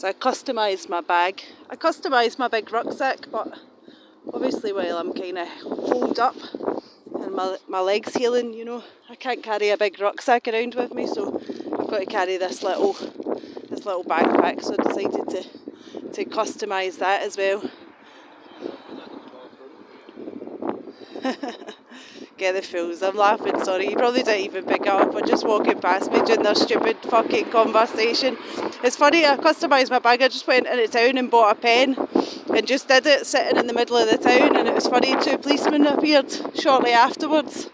So I customised my bag. I customised my big rucksack, but obviously while I'm kind of holed up and my leg's healing, you know, I can't carry a big rucksack around with me, so I've got to carry this little backpack, so I decided to customise that as well. Get the fools. I'm laughing, sorry. You probably didn't even pick it up. I'm just walking past me doing their stupid fucking conversation. It's funny, I customised my bag. I just went into town and bought a pen and just did it sitting in the middle of the town, and it was funny, 2 policemen appeared shortly afterwards,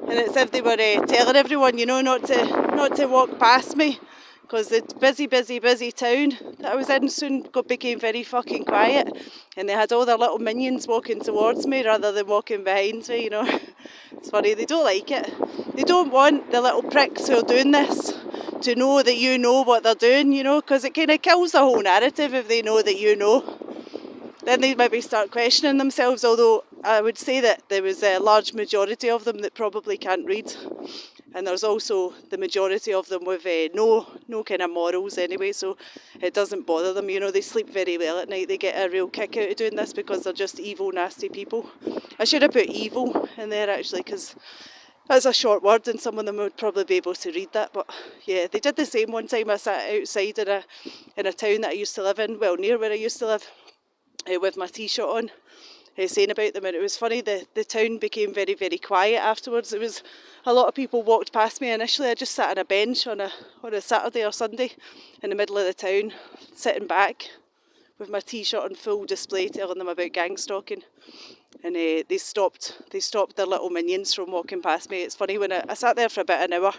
and it's as if they were telling everyone, you know, not to walk past me, because the busy town that I was in soon became very fucking quiet, and they had all their little minions walking towards me rather than walking behind me, you know. It's funny, they don't like it. They don't want the little pricks who are doing this to know that you know what they're doing, you know, because it kind of kills the whole narrative if they know that you know. Then they maybe start questioning themselves, although I would say that there was a large majority of them that probably can't read. And there's also the majority of them with no kind of morals anyway, so it doesn't bother them. You know, they sleep very well at night. They get a real kick out of doing this because they're just evil, nasty people. I should have put evil in there actually, because that's a short word and some of them would probably be able to read that. But yeah, they did the same one time. I sat outside in a town that I used to live in, well, near where I used to live, with my t-shirt on, saying about them, and it was funny, the town became very, very quiet afterwards. It was a lot of people walked past me. Initially I just sat on a bench on a Saturday or Sunday in the middle of the town, sitting back with my t-shirt on full display, telling them about gang stalking, and they stopped their little minions from walking past me. It's funny, when I sat there for about an hour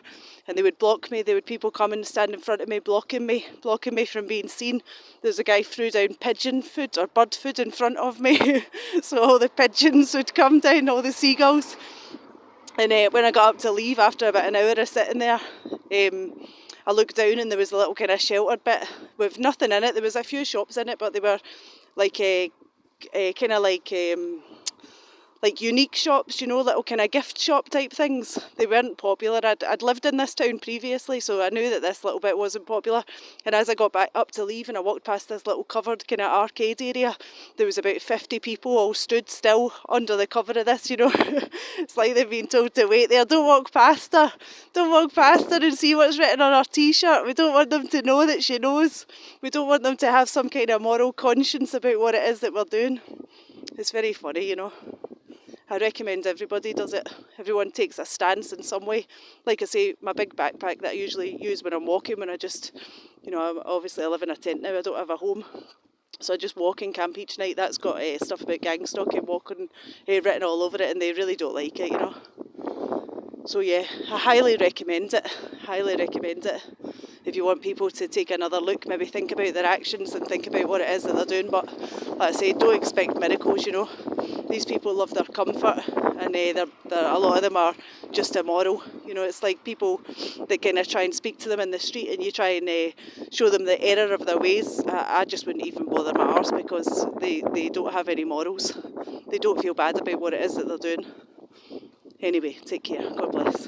and they would block me, people come and stand in front of me, blocking me from being seen. There's a guy threw down pigeon food or bird food in front of me so all the pigeons would come down, all the seagulls. And when I got up to leave after about an hour of sitting there, I looked down and there was a little kind of sheltered bit with nothing in it. There was a few shops in it, but they were like kind of like unique shops, you know, little kind of gift shop type things. They weren't popular. I'd lived in this town previously, so I knew that this little bit wasn't popular. And as I got back up to leave and I walked past this little covered kind of arcade area, there was about 50 people all stood still under the cover of this, you know. It's like they've been told to wait there. Don't walk past her. Don't walk past her and see what's written on her t-shirt. We don't want them to know that she knows. We don't want them to have some kind of moral conscience about what it is that we're doing. It's very funny, you know. I recommend everybody does it. Everyone takes a stance in some way. Like I say, my big backpack that I usually use when I'm walking, when I just, you know, obviously I live in a tent now, I don't have a home. So I just walk and camp each night. That's got stuff about gang stalking, walking, written all over it, and they really don't like it, you know. So yeah, I highly recommend it. Highly recommend it. If you want people to take another look, maybe think about their actions and think about what it is that they're doing. But like I say, don't expect miracles, you know. These people love their comfort, and they're a lot of them are just immoral. You know, it's like people that kind of try and speak to them in the street and you try and show them the error of their ways. I just wouldn't even bother my arse, because they don't have any morals. They don't feel bad about what it is that they're doing. Anyway, take care. God bless.